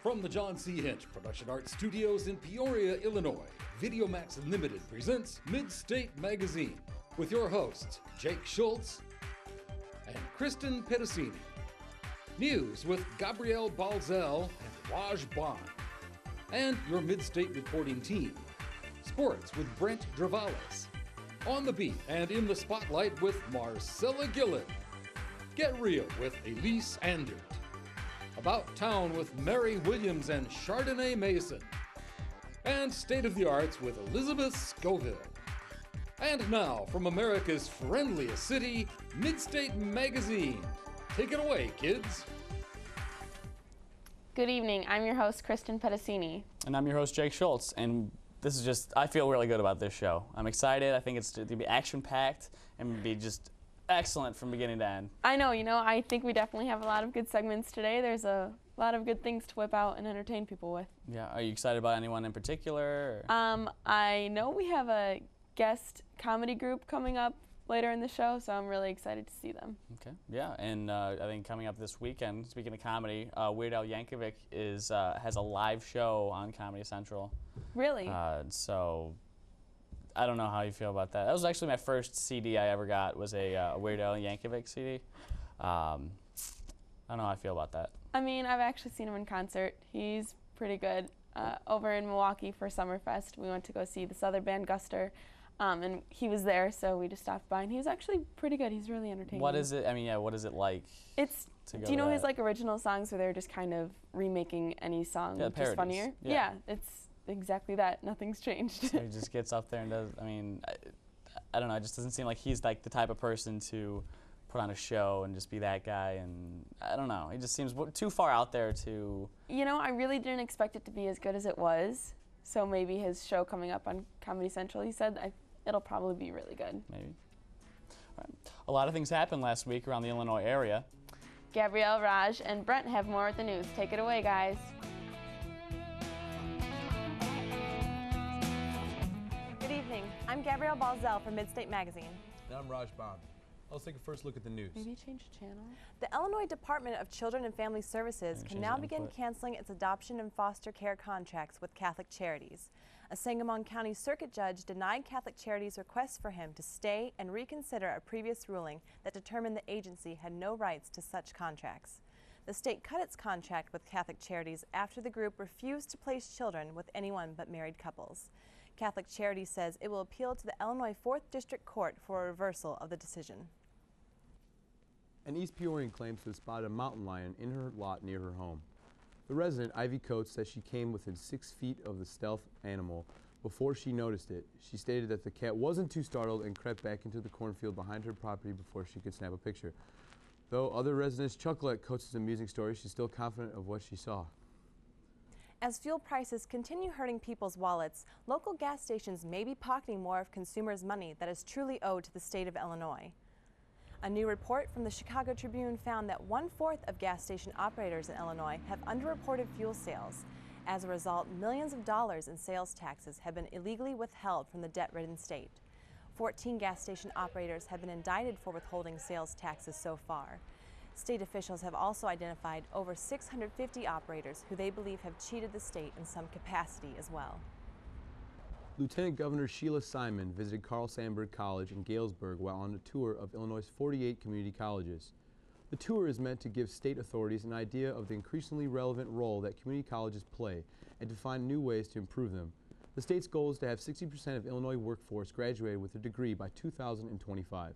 From the John C. Hinch Production Art Studios in Peoria, Illinois, VideoMax Limited presents Midstate Magazine with your hosts, Jake Schultz and Kristen Pedicini. News with Gabrielle Balzel and Raj Bond. And your Midstate reporting team. Sports with Brent Dravalis. On the beat and in the spotlight with Marcella Gillen. Get real with Elise Andert. About Town with Mary Williams and Chardonnay Mason. And State of the Arts with Elizabeth Scoville. And now, from America's friendliest city, Midstate Magazine. Take it away, kids. Good evening. I'm your host, Kristen Pedicini. And I'm your host, Jake Schultz. And this is just, I feel really good about this show. I'm excited. I think it's going to be action-packed and be just excellent from beginning to end. I know, I think we definitely have a lot of good segments today. There's a lot of good things to whip out and entertain people with. Yeah, are you excited about anyone in particular? I know we have a guest comedy group coming up later in the show, so I'm really excited to see them. Okay, yeah, and I think coming up this weekend, speaking of comedy, Weird Al Yankovic has a live show on Comedy Central. Really? So I don't know how you feel about that. That was actually my first CD I ever got, was a Weird Al Yankovic CD. I don't know how I feel about that. I mean, I've actually seen him in concert. He's pretty good. Over in Milwaukee for Summerfest, we went to go see this other band, Guster, and he was there, so we just stopped by, and he was actually pretty good. He's really entertaining. What is it? I mean, yeah, what is it like? Do you know his like original songs where they're just kind of remaking any song, just funnier? Yeah, it's exactly that. Nothing's changed. So he just gets up there and does. I mean, I don't know. It just doesn't seem like he's like the type of person to put on a show and just be that guy. And I don't know. He just seems too far out there to. I really didn't expect it to be as good as it was. So maybe his show coming up on Comedy Central, he said, it'll probably be really good. Maybe. All right. A lot of things happened last week around the Illinois area. Gabrielle, Raj, and Brent have more with the news. Take it away, guys. Good evening. I'm Gabrielle Balzel from Midstate Magazine. And I'm Raj Bond. Let's take a first look at the news. Maybe change the channel. The Illinois Department of Children and Family Services can now begin canceling its adoption and foster care contracts with Catholic Charities. A Sangamon County Circuit Judge denied Catholic Charities' request for him to stay and reconsider a previous ruling that determined the agency had no rights to such contracts. The state cut its contract with Catholic Charities after the group refused to place children with anyone but married couples. Catholic Charities says it will appeal to the Illinois 4th District Court for a reversal of the decision. An East Peorian claims to have spotted a mountain lion in her lot near her home. The resident, Ivy Coates, says she came within 6 feet of the stealth animal before she noticed it. She stated that the cat wasn't too startled and crept back into the cornfield behind her property before she could snap a picture. Though other residents chuckle at Coates' amusing story, she's still confident of what she saw. As fuel prices continue hurting people's wallets, local gas stations may be pocketing more of consumers' money that is truly owed to the state of Illinois. A new report from the Chicago Tribune found that 1/4 of gas station operators in Illinois have underreported fuel sales. As a result, millions of dollars in sales taxes have been illegally withheld from the debt-ridden state. 14 gas station operators have been indicted for withholding sales taxes so far. State officials have also identified over 650 operators who they believe have cheated the state in some capacity as well. Lieutenant Governor Sheila Simon visited Carl Sandburg College in Galesburg while on a tour of Illinois' 48 community colleges. The tour is meant to give state authorities an idea of the increasingly relevant role that community colleges play and to find new ways to improve them. The state's goal is to have 60% of Illinois workforce graduate with a degree by 2025.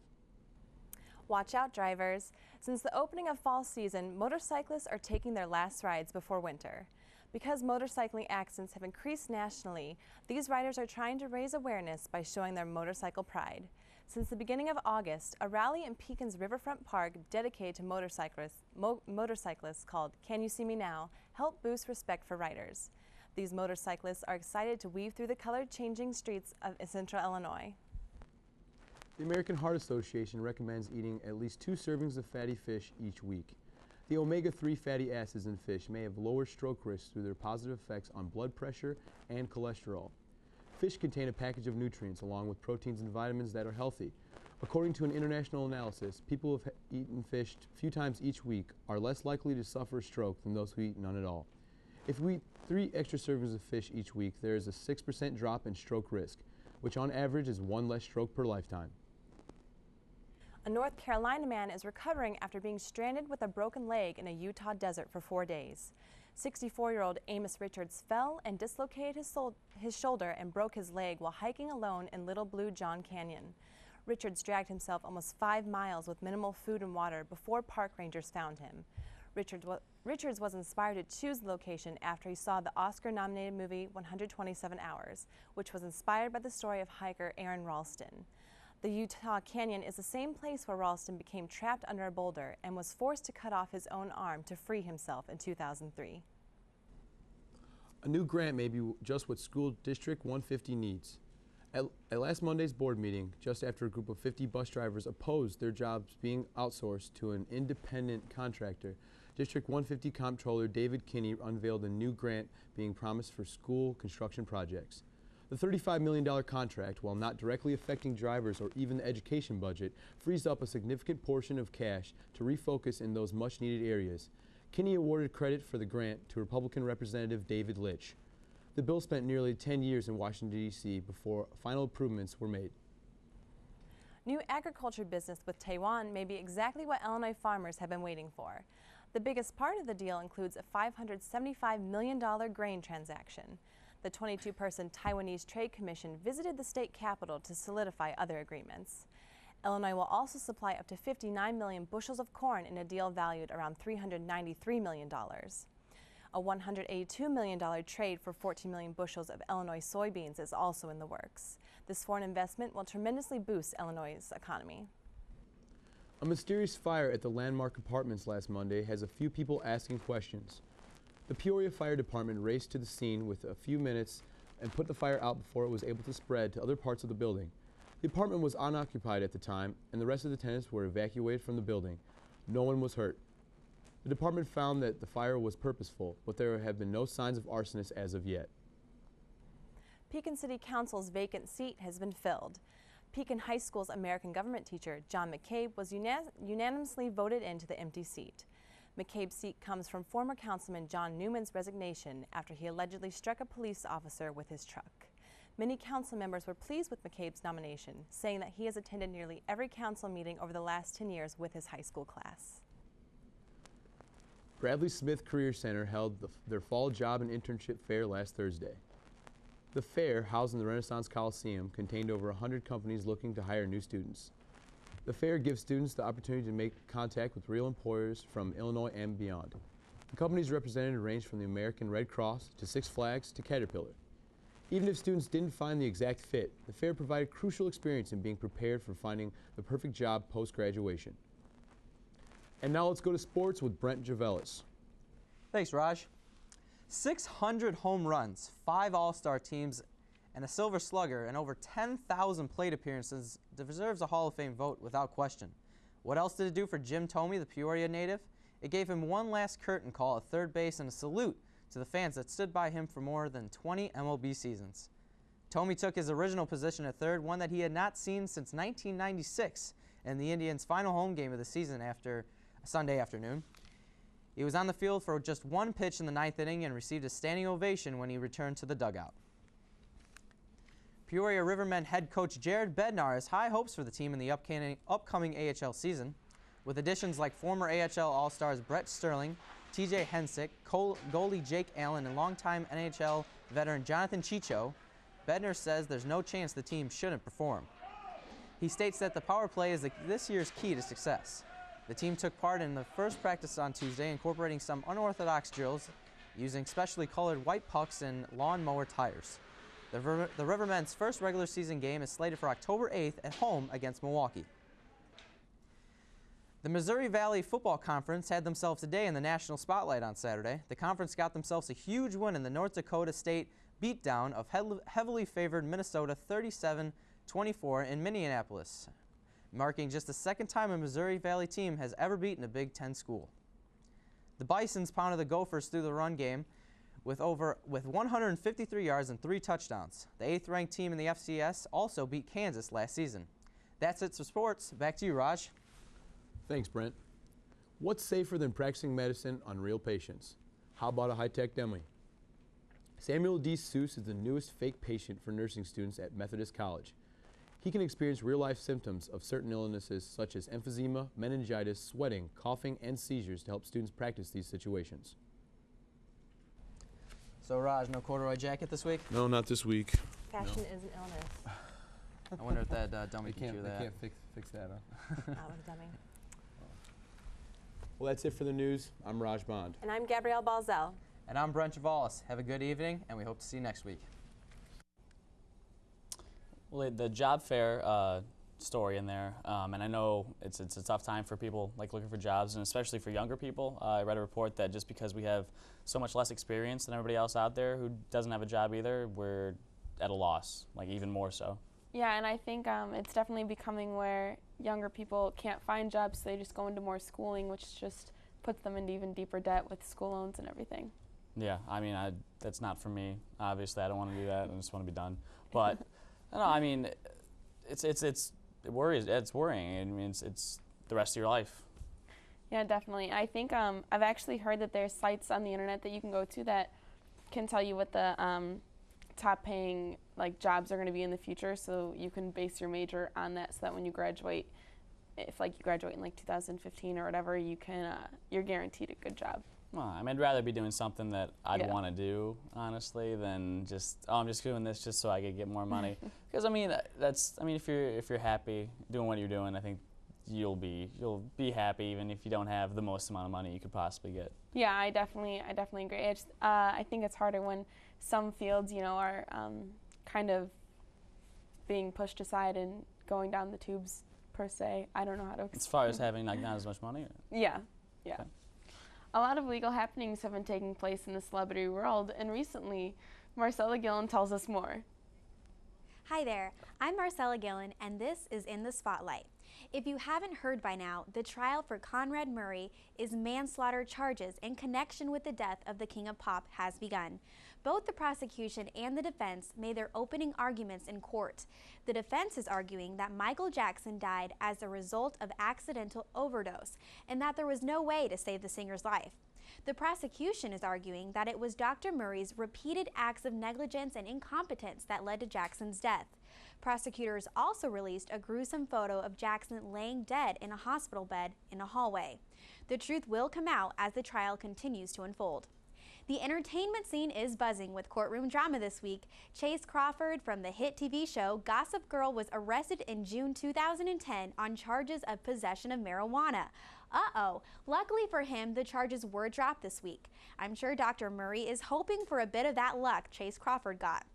Watch out, drivers. Since the opening of fall season, motorcyclists are taking their last rides before winter. Because motorcycling accidents have increased nationally, these riders are trying to raise awareness by showing their motorcycle pride. Since the beginning of August, a rally in Pekin's Riverfront Park dedicated to motorcyclists called Can You See Me Now helped boost respect for riders. These motorcyclists are excited to weave through the color-changing streets of central Illinois. The American Heart Association recommends eating at least 2 servings of fatty fish each week. The omega-3 fatty acids in fish may have lower stroke risks through their positive effects on blood pressure and cholesterol. Fish contain a package of nutrients along with proteins and vitamins that are healthy. According to an international analysis, people who have eaten fish a few times each week are less likely to suffer a stroke than those who eat none at all. If we eat 3 extra servings of fish each week, there is a 6% drop in stroke risk, which on average is 1 less stroke per lifetime. A North Carolina man is recovering after being stranded with a broken leg in a Utah desert for 4 days. 64-year-old Amos Richards fell and dislocated his shoulder and broke his leg while hiking alone in Little Blue John Canyon. Richards dragged himself almost 5 miles with minimal food and water before park rangers found him. Richards was inspired to choose the location after he saw the Oscar-nominated movie 127 Hours, which was inspired by the story of hiker Aaron Ralston. The Utah Canyon is the same place where Ralston became trapped under a boulder and was forced to cut off his own arm to free himself in 2003. A new grant may be just what School District 150 needs. At last Monday's board meeting, just after a group of 50 bus drivers opposed their jobs being outsourced to an independent contractor, District 150 Comptroller David Kinney unveiled a new grant being promised for school construction projects. The $35 million contract, while not directly affecting drivers or even the education budget, frees up a significant portion of cash to refocus in those much-needed areas. Kinney awarded credit for the grant to Republican Representative David Litch. The bill spent nearly 10 years in Washington, D.C. before final improvements were made. New agriculture business with Taiwan may be exactly what Illinois farmers have been waiting for. The biggest part of the deal includes a $575 million grain transaction. The 22-person Taiwanese Trade Commission visited the state capital to solidify other agreements. Illinois will also supply up to 59 million bushels of corn in a deal valued around $393 million. A $182 million trade for 14 million bushels of Illinois soybeans is also in the works. This foreign investment will tremendously boost Illinois' economy. A mysterious fire at the Landmark Apartments last Monday has a few people asking questions. The Peoria Fire Department raced to the scene with a few minutes and put the fire out before it was able to spread to other parts of the building. The apartment was unoccupied at the time, and the rest of the tenants were evacuated from the building. No one was hurt. The department found that the fire was purposeful, but there have been no signs of arsonists as of yet. Pekin City Council's vacant seat has been filled. Pekin High School's American government teacher, John McCabe, was unanimously voted into the empty seat. McCabe's seat comes from former Councilman John Newman's resignation after he allegedly struck a police officer with his truck. Many council members were pleased with McCabe's nomination, saying that he has attended nearly every council meeting over the last 10 years with his high school class. Bradley Smith Career Center held their fall job and internship fair last Thursday. The fair, housed in the Renaissance Coliseum, contained over 100 companies looking to hire new students. The fair gives students the opportunity to make contact with real employers from Illinois and beyond. The companies represented range from the American Red Cross to Six Flags to Caterpillar. Even if students didn't find the exact fit, the fair provided crucial experience in being prepared for finding the perfect job post-graduation. And now let's go to sports with Brent Javelis. Thanks, Raj. 600 home runs, 5 All-Star teams, and a Silver Slugger, and over 10,000 plate appearances deserves a Hall of Fame vote without question. What else did it do for Jim Thome, the Peoria native? It gave him one last curtain call at third base and a salute to the fans that stood by him for more than 20 MLB seasons. Thome took his original position at third, one that he had not seen since 1996 in the Indians' final home game of the season after Sunday afternoon. He was on the field for just one pitch in the 9th inning and received a standing ovation when he returned to the dugout. Peoria Rivermen head coach Jared Bednar has high hopes for the team in the upcoming AHL season. With additions like former AHL All-Stars Brett Sterling, TJ Hensick, goalie Jake Allen, and longtime NHL veteran Jonathan Chicho, Bednar says there's no chance the team shouldn't perform. He states that the power play is this year's key to success. The team took part in the first practice on Tuesday, incorporating some unorthodox drills using specially colored white pucks and lawnmower tires. The Rivermen's first regular season game is slated for October 8th at home against Milwaukee. The Missouri Valley Football Conference had themselves a day in the national spotlight on Saturday. The conference got themselves a huge win in the North Dakota State beatdown of heavily favored Minnesota 37-24 in Minneapolis, marking just the second time a Missouri Valley team has ever beaten a Big Ten school. The Bisons pounded the Gophers through the run game with 153 yards and 3 touchdowns. The 8th-ranked team in the FCS also beat Kansas last season. That's it for sports. Back to you, Raj. Thanks, Brent. What's safer than practicing medicine on real patients? How about a high-tech demi? Samuel D. Seuss is the newest fake patient for nursing students at Methodist College. He can experience real-life symptoms of certain illnesses such as emphysema, meningitis, sweating, coughing, and seizures to help students practice these situations. So Raj, no corduroy jacket this week? No, not this week. Fashion is an illness. I wonder if that dummy can do that. They can't fix that, huh? That was a dummy. Well, that's it for the news. I'm Raj Bond. And I'm Gabrielle Balzel. And I'm Brent Chavalis. Have a good evening, and we hope to see you next week. Well, the job fair story in there, and I know it's a tough time for people like looking for jobs, and especially for younger people. I read a report that just because we have so much less experience than everybody else out there who doesn't have a job either, we're at a loss, like even more so. Yeah, and I think it's definitely becoming where younger people can't find jobs, so they just go into more schooling, which just puts them into even deeper debt with school loans and everything. Yeah, I mean, that's not for me. Obviously, I don't want to do that. I just want to be done. But no, I mean, it worries. It's worrying. I mean, it's the rest of your life. Yeah, definitely. I think I've actually heard that there's sites on the internet that you can go to that can tell you what the top-paying jobs are going to be in the future, so you can base your major on that, so that when you graduate, if you graduate in 2015 or whatever, you're guaranteed a good job. Well, I mean, I'd rather be doing something that I'd want to do, honestly, than just, I'm just doing this just so I could get more money. Because I mean, if you're happy doing what you're doing, I think you'll be happy even if you don't have the most amount of money you could possibly get. Yeah, I definitely agree. I think it's harder when some fields, are kind of being pushed aside and going down the tubes per se. I don't know how to explain. As far as having not as much money? Yeah. Okay. A lot of legal happenings have been taking place in the celebrity world, and recently, Marcella Gillen tells us more. Hi there, I'm Marcella Gillen, and this is In the Spotlight. If you haven't heard by now, the trial for Conrad Murray is manslaughter charges in connection with the death of the King of Pop has begun. Both the prosecution and the defense made their opening arguments in court. The defense is arguing that Michael Jackson died as a result of accidental overdose and that there was no way to save the singer's life. The prosecution is arguing that it was Dr. Murray's repeated acts of negligence and incompetence that led to Jackson's death. Prosecutors also released a gruesome photo of Jackson laying dead in a hospital bed in a hallway. The truth will come out as the trial continues to unfold. The entertainment scene is buzzing with courtroom drama this week. Chase Crawford from the hit TV show Gossip Girl was arrested in June 2010 on charges of possession of marijuana. Uh-oh. Luckily for him, the charges were dropped this week. I'm sure Dr. Murray is hoping for a bit of that luck Chase Crawford got.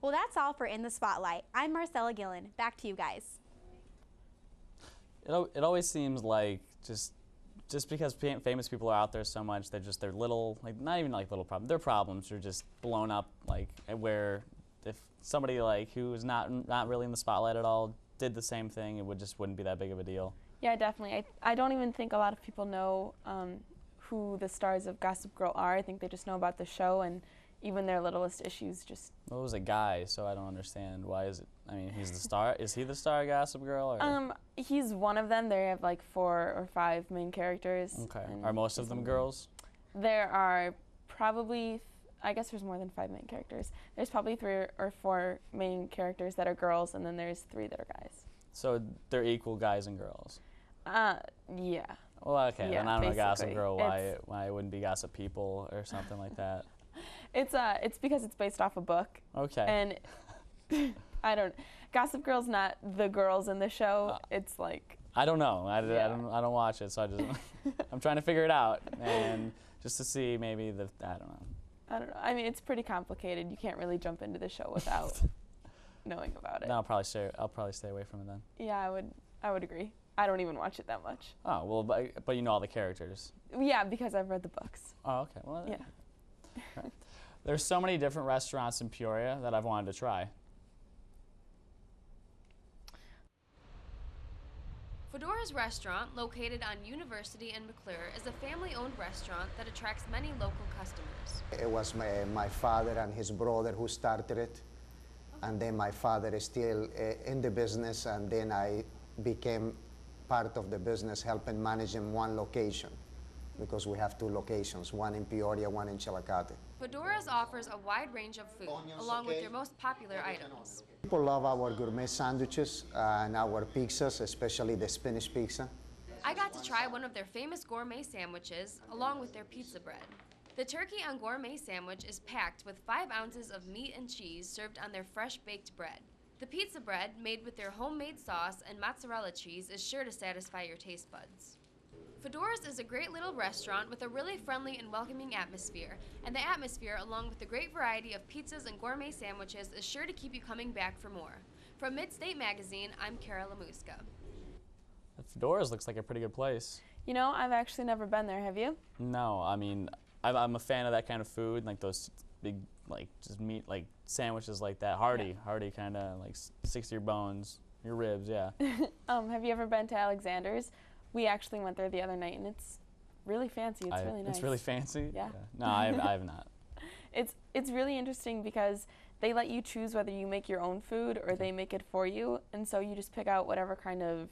Well, that's all for In the Spotlight. I'm Marcella Gillen. Back to you guys. It always seems like just because famous people are out there so much, they're little, not even little problems. Their problems are just blown up, where if somebody who's not really in the spotlight at all did the same thing, it wouldn't be that big of a deal. Yeah, definitely. I don't even think a lot of people know who the stars of Gossip Girl are. I think they just know about the show, and even their littlest issues just... Well, it was a guy, so I don't understand. Why is it? I mean, he's the star. Is he the star of Gossip Girl? Or? He's one of them. They have 4 or 5 main characters. Okay. Are most of them girls? There are probably, I guess there's more than 5 main characters. There's probably 3 or 4 main characters that are girls, and then there's 3 that are guys. So they're equal guys and girls? Yeah. Well, okay, yeah, then I don't know Gossip Girl, why it wouldn't be Gossip People or something like that. It's because it's based off a book. Okay. And Gossip Girl's not the girls in the show. It's I don't know. I don't watch it, so I'm trying to figure it out, and just to see maybe I don't know. I don't know. I mean, it's pretty complicated. You can't really jump into the show without knowing about it. No, I'll probably stay away from it then. Yeah, I would agree. I don't even watch it that much. Oh, well, but you know all the characters. Yeah, because I've read the books. Oh, okay. Well, yeah. Right. There's so many different restaurants in Peoria that I've wanted to try. Fedora's Restaurant, located on University and McClure, is a family-owned restaurant that attracts many local customers. It was my father and his brother who started it, and then my father is still in the business, and then I became part of the business, helping manage in one location. because we have 2 locations, one in Peoria, one in Chillicothe. Fedora's offers a wide range of food, along with their most popular items. People love our gourmet sandwiches and our pizzas, especially the spinach pizza. I got to try one of their famous gourmet sandwiches, along with their pizza bread. The turkey on gourmet sandwich is packed with 5 ounces of meat and cheese served on their fresh baked bread. The pizza bread, made with their homemade sauce and mozzarella cheese, is sure to satisfy your taste buds. Fedora's is a great little restaurant with a really friendly and welcoming atmosphere, and the atmosphere, along with the great variety of pizzas and gourmet sandwiches, is sure to keep you coming back for more. From Midstate Magazine, I'm Kara Lamuska. Fedora's looks like a pretty good place. You know, I've actually never been there. Have you? No, I mean, I'm a fan of that kind of food, like those big, like just meat, like sandwiches like that. Hearty kind of like sticks to your bones, your ribs, yeah. Have you ever been to Alexander's? We actually went there the other night, and it's really fancy. It's really nice. It's really fancy? Yeah. No, I have not. It's really interesting because they let you choose whether you make your own food or they make it for you, and so you just pick out whatever kind of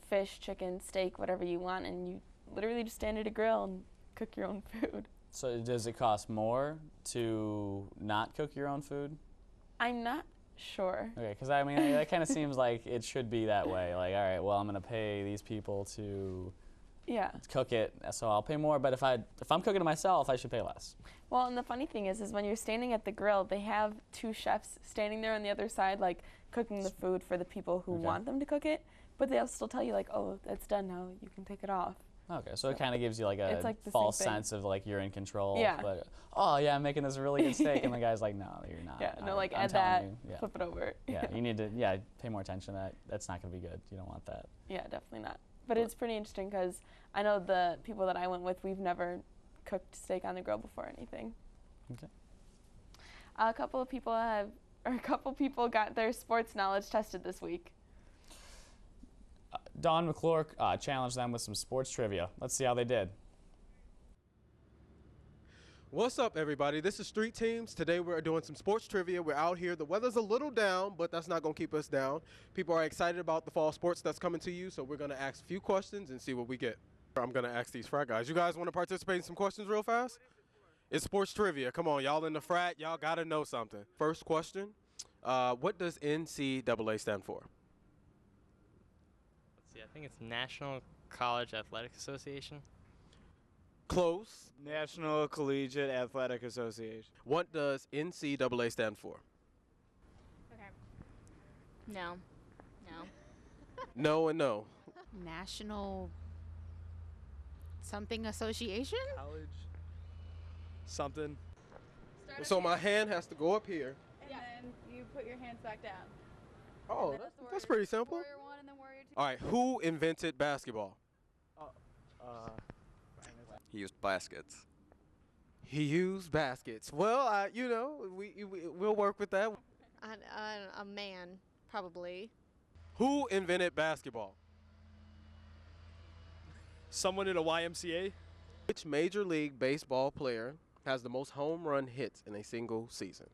fish, chicken, steak, whatever you want, and you literally just stand at a grill and cook your own food. So does it cost more to not cook your own food? I'm not sure. Okay, because I mean, that kind of seems like it should be that way. Like, all right, well, I'm going to pay these people to cook it, so I'll pay more. But if I'm cooking it myself, I should pay less. Well, and the funny thing is when you're standing at the grill, they have 2 chefs standing there on the other side, like cooking the food for the people who want them to cook it. But they'll still tell you, like, oh, that's done now. You can take it off. Okay, so it kind of gives you like a like false sense of like you're in control. Yeah. But, oh yeah, I'm making this really good steak, and the guy's like, no, you're not. Yeah, no, like I'm add that, you, flip it over. Yeah, you need to pay more attention to that. That's not going to be good. You don't want that. Yeah, definitely not. But it's pretty interesting because I know the people that I went with, we've never cooked steak on the grill before or anything. Okay. A couple people got their sports knowledge tested this week. Dawn McClure challenged them with some sports trivia. Let's see how they did. What's up, everybody? This is Street Teams. Today we're doing some sports trivia. We're out here. The weather's a little down, but that's not going to keep us down. People are excited about the fall sports that's coming to you, so we're going to ask a few questions and see what we get. I'm going to ask these frat guys. You guys want to participate in some questions real fast? It's sports trivia. Come on, y'all in the frat, y'all got to know something. First question, what does NCAA stand for? I think it's National College Athletic Association. Close. National Collegiate Athletic Association. What does NCAA stand for? Okay. No. No and no. National something association? College something. So my hand has to go up here. And then you put your hands back down. Oh, that's pretty simple. Warrior 1 and then Warrior 2. All right, who invented basketball? He used baskets. He used baskets. Well, we'll work with that. A man, probably. Who invented basketball? Someone in a YMCA? Which Major League Baseball player has the most home run hits in a single season?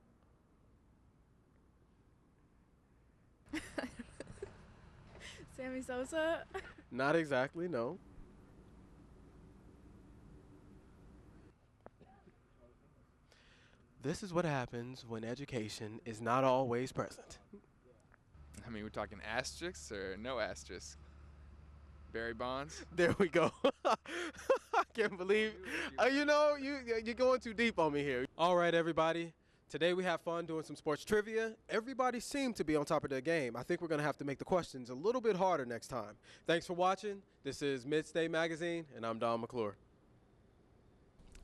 Sammy Sosa? Not exactly, no. This is what happens when education is not always present. I mean, we're talking asterisks or no asterisks? Barry Bonds? There we go. I can't believe, you're going too deep on me here. All right, everybody. Today we have fun doing some sports trivia. Everybody seemed to be on top of their game. I think we're going to have to make the questions a little bit harder next time. Thanks for watching. This is Midstate Magazine, and I'm Don McClure.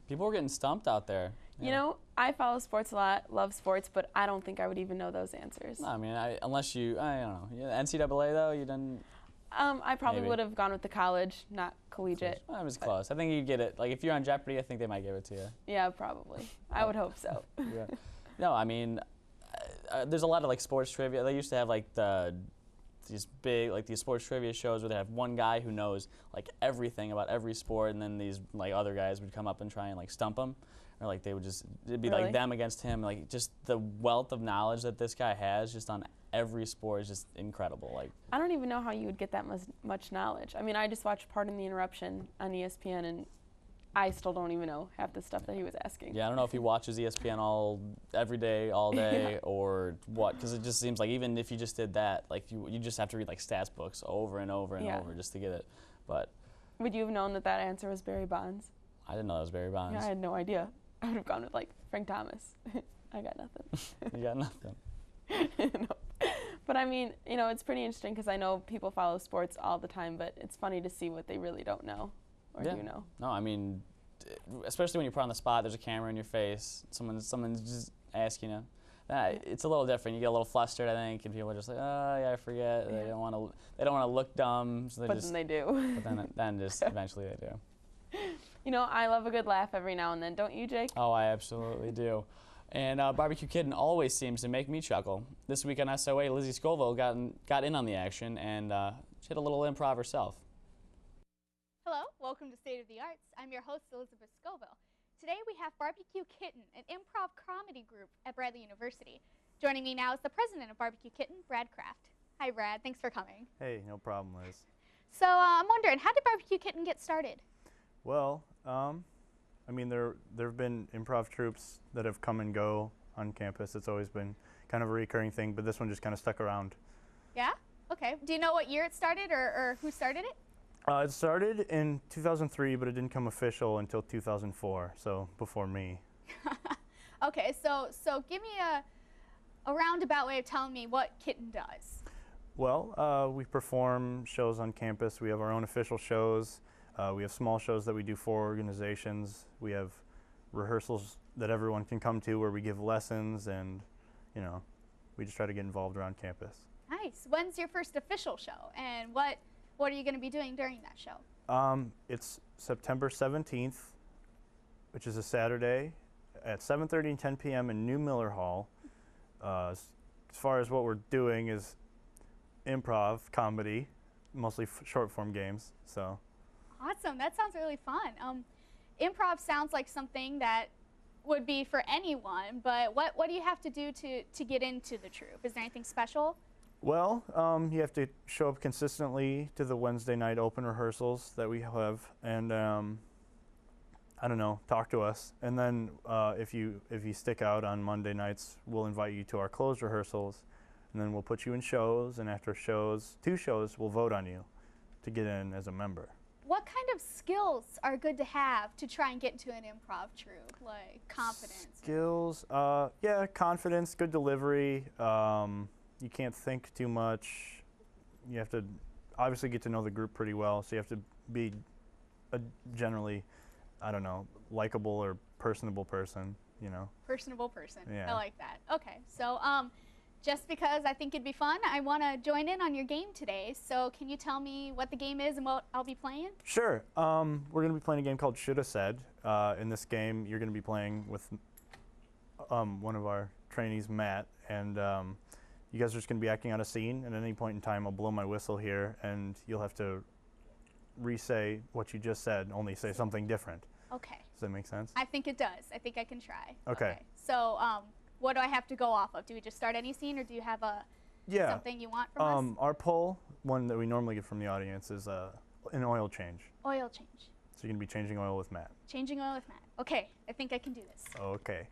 People were getting stumped out there. You know, I follow sports a lot, love sports, but I don't think I would even know those answers. No, I mean, unless I don't know. Yeah, NCAA, though, you didn't? I probably would have gone with the college, not collegiate. Well, it was close. I think you get it. Like, if you're on Jeopardy, I think they might give it to you. Yeah, probably. I would hope so. Yeah. No, I mean, there's a lot of, like, sports trivia. They used to have, like, these big, like, these sports trivia shows where they have one guy who knows, like, everything about every sport, and then these, like, other guys would come up and try and, like, stump him. Or, like, it'd be, like, them against him. Like, just the wealth of knowledge that this guy has just on every sport is just incredible. Like, I don't even know how you would get that much knowledge. I mean, I just watched Pardon the Interruption on ESPN, and I still don't even know half the stuff that he was asking. Yeah, I don't know if he watches ESPN every day, all day, or what, because it just seems like even if you just did that, like you just have to read like stats books over and over and over just to get it. But would you have known that that answer was Barry Bonds? I didn't know that was Barry Bonds. Yeah, I had no idea. I would have gone with like Frank Thomas. I got nothing. You got nothing. No. But I mean, you know, it's pretty interesting because I know people follow sports all the time, but it's funny to see what they really don't know or do know. No, I mean, especially when you're put on the spot, there's a camera in your face, someone's just asking you. It's a little different. You get a little flustered, I think, and people are just like, oh yeah, I forget. Yeah. They don't want to look dumb, so then they do. But then just eventually they do. You know, I love a good laugh every now and then, don't you, Jake? Oh, I absolutely do. And Barbecue Kitten always seems to make me chuckle. This week on SOA, Lizzie Scoville got in on the action, and she did a little improv herself. Hello, welcome to State of the Arts. I'm your host, Elizabeth Scoville. Today we have Barbecue Kitten, an improv comedy group at Bradley University. Joining me now is the president of Barbecue Kitten, Brad Kraft. Hi, Brad. Thanks for coming. Hey, no problem, Liz. So I'm wondering, how did Barbecue Kitten get started? Well, I mean, there have been improv troupes that have come and go on campus. It's always been kind of a recurring thing, but this one just kind of stuck around. Yeah? Okay. Do you know what year it started or who started it? It started in 2003, but it didn't become official until 2004, so before me. Okay, so give me a roundabout way of telling me what Kitten does. Well, we perform shows on campus. We have our own official shows. We have small shows that we do for organizations. We have rehearsals that everyone can come to where we give lessons, and, you know, we just try to get involved around campus. Nice. When's your first official show, and what are you going to be doing during that show? It's September 17th, which is a Saturday, at 7:30 and 10 p.m. in New Miller Hall. As far as what we're doing is improv, comedy, mostly short form games. So. Awesome. That sounds really fun. Improv sounds like something that would be for anyone, but what do you have to do to get into the troupe? Is there anything special? Well, you have to show up consistently to the Wednesday night open rehearsals that we have, and I don't know, talk to us. And then if you stick out on Monday nights, we'll invite you to our closed rehearsals, and then we'll put you in shows, and after two shows, we'll vote on you to get in as a member. What kind of skills are good to have to try and get into an improv troupe, like confidence? Skills, yeah, confidence, good delivery. You can't think too much. You have to obviously get to know the group pretty well, so you have to be a generally, I don't know, likable or personable person, you know. Personable person. Yeah. I like that. Okay, so just because I think it'd be fun, I want to join in on your game today. So can you tell me what the game is and what I'll be playing? Sure. We're going to be playing a game called Shoulda Said. In this game, you're going to be playing with one of our trainees, Matt, and you guys are just going to be acting out a scene. And at any point in time, I'll blow my whistle here, and you'll have to re-say what you just said, only say something different. Okay. Does that make sense? I think it does. I think I can try. Okay. So what do I have to go off of? Do we just start any scene, or do you have something you want from us? Our poll, one that we normally get from the audience, is an oil change. Oil change. So you're going to be changing oil with Matt. Changing oil with Matt. Okay, I think I can do this. Okay.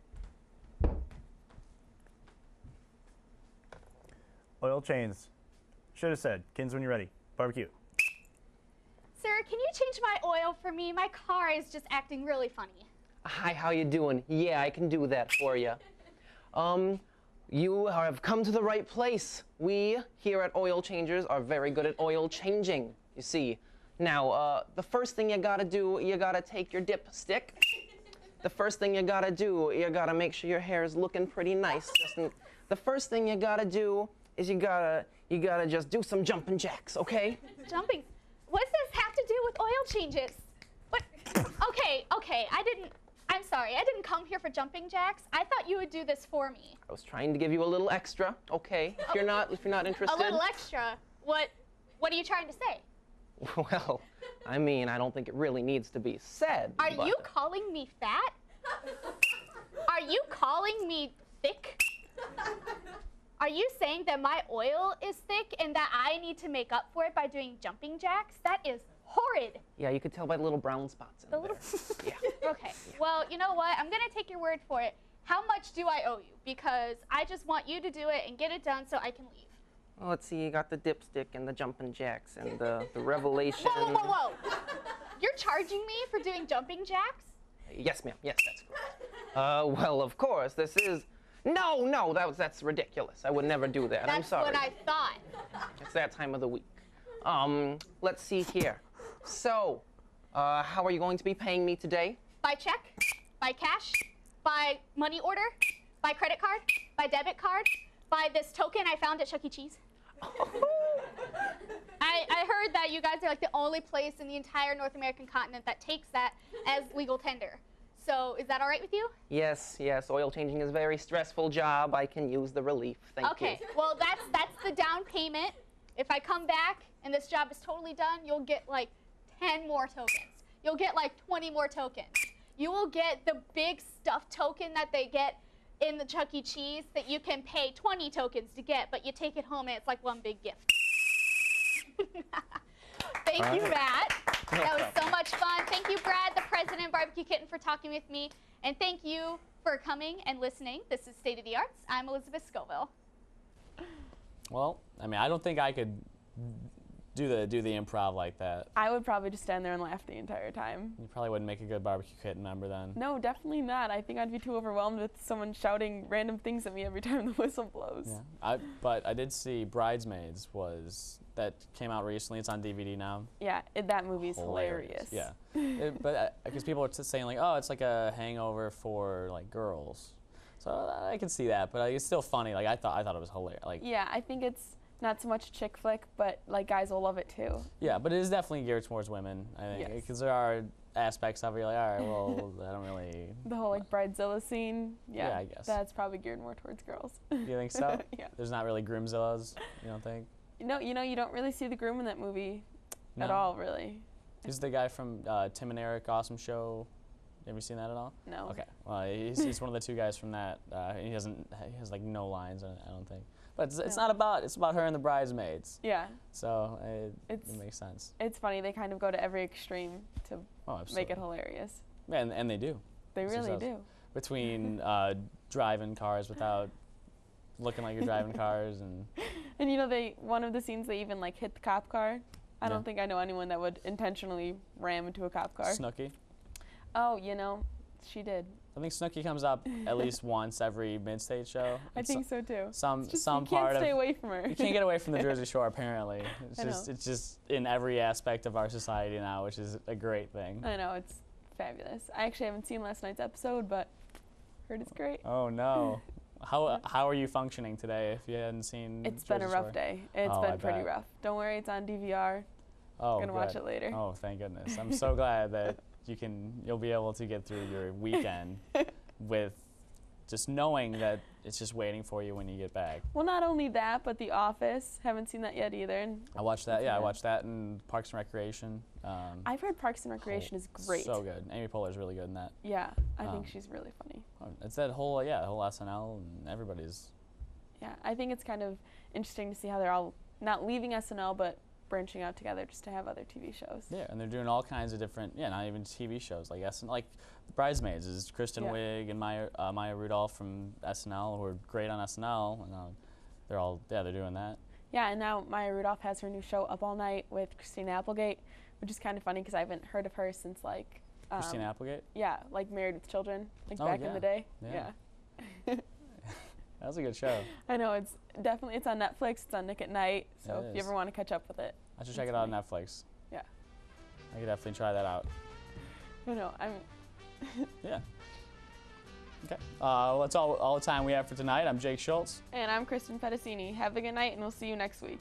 Oil change. Should have said. Kins, when you're ready. Barbecue. Sir, can you change my oil for me? My car is just acting really funny. Hi, how you doing? Yeah, I can do that for you. You have come to the right place. We here at Oil Changers are very good at oil changing, you see. Now, the first thing you gotta do, you gotta take your dipstick. The first thing you gotta do, you gotta make sure your hair is looking pretty nice. The first thing you gotta do is you gotta just do some jumping jacks, okay? Jumping? What does this have to do with oil changes? What? Okay, I'm sorry, I didn't come here for jumping jacks. I thought you would do this for me. I was trying to give you a little extra, okay? If you're not interested. A little extra? What are you trying to say? Well, I mean, I don't think it really needs to be said. Are you calling me fat? Are you calling me thick? Are you saying that my oil is thick and that I need to make up for it by doing jumping jacks? That is horrid. Yeah, you could tell by the little brown spots in The there. little. Okay. Well, you know what? I'm gonna take your word for it. How much do I owe you? Because I just want you to do it and get it done so I can leave. Well, let's see. You got the dipstick and the jumping jacks and the revelation. Whoa, whoa, whoa, whoa! You're charging me for doing jumping jacks? Yes, ma'am. Yes, that's correct. Well, of course, this is. No, that's ridiculous. I would never do that. I'm sorry. That's what I thought. It's that time of the week. Let's see here. So, how are you going to be paying me today? By check? By cash? By money order? By credit card? By debit card? By this token I found at Chuck E. Cheese? I heard that you guys are like the only place in the entire North American continent that takes that as legal tender. So is that all right with you? Yes. Oil changing is a very stressful job. I can use the relief. Thank you. Okay, well, that's the down payment. If I come back and this job is totally done, you'll get like 10 more tokens. You'll get like 20 more tokens. You will get the big stuffed token that they get in the Chuck E. Cheese that you can pay 20 tokens to get, but you take it home and it's like one big gift. Thank you, Matt. That was so much fun. Thank you, Brad, the president of Barbecue Kitten, for talking with me. And thank you for coming and listening. This is State of the Arts. I'm Elizabeth Scoville. Well, I mean, I don't think I could do the improv like that. I would probably just stand there and laugh the entire time. You probably wouldn't make a good Barbecue Kitten member then. No, definitely not. I think I'd be too overwhelmed with someone shouting random things at me every time the whistle blows. Yeah. But I did see Bridesmaids that came out recently. It's on DVD now. Yeah, that movie's hilarious. Yeah, but because people are saying like, oh, it's like a Hangover for like girls, so I can see that. But it's still funny. Like I thought it was hilarious. Like yeah, I think it's not so much a chick flick, but like guys will love it too. Yeah, but it is definitely geared towards women. I think because there are aspects of it. You're like, all right, well, I don't really. The whole like Bridezilla scene. Yeah, I guess that's probably geared more towards girls. You think so? Yeah. There's not really Groomzillas. You don't think? No, you don't really see the groom in that movie at all, really. He's the guy from Tim and Eric Awesome Show. Have you seen that at all? No. Okay. Well, he's one of the two guys from that. He has like no lines in it, I don't think. But it's not about. It's about her and the bridesmaids. Yeah. So it makes sense. It's funny. They kind of go to every extreme to make it hilarious. Yeah, and they do. They really do. Between driving cars without looking like you're driving cars and. And one of the scenes they even like hit the cop car. I don't think I know anyone that would intentionally ram into a cop car. Snooki. Oh, she did. I think Snooki comes up at least once every Midstate show. I think so too. Some you part can't stay away from her. You can't get away from the Jersey Shore apparently. It's just in every aspect of our society now, which is a great thing. I know, it's fabulous. I actually haven't seen last night's episode, but heard it's great. Oh no. How are you functioning today if you hadn't seen It's Jersey been a Shore? rough day. It's been pretty rough. Don't worry, it's on DVR. Oh, gonna watch it later. Oh, thank goodness. I'm so glad that you'll be able to get through your weekend with just knowing that it's just waiting for you when you get back. Well, not only that, but The Office. Haven't seen that yet either. And I watched that. Yeah, I watched that in Parks and Recreation. I've heard Parks and Recreation is great. So good. Amy Poehler's really good in that. Yeah, I think she's really funny. It's that whole SNL and everybody's. Yeah, I think it's kind of interesting to see how they're all not leaving SNL, but branching out together just to have other TV shows. Yeah, and they're doing all kinds of different, not even TV shows like SNL, like Bridesmaids is Kristen Wiig and Maya Rudolph from SNL, who are great on SNL, and they're doing that. Yeah, and now Maya Rudolph has her new show Up All Night with Christina Applegate, which is kind of funny because I haven't heard of her since like Christina Applegate? Yeah, like Married with Children, like back in the day. Yeah. That was a good show. I know, it's on Netflix, it's on Nick at Night, so if you ever want to catch up with it. I should check it out on Netflix. Yeah. I could definitely try that out. I know, Yeah. Okay. That's all the time we have for tonight. I'm Jake Schultz. And I'm Kristen Pedicini. Have a good night, and we'll see you next week.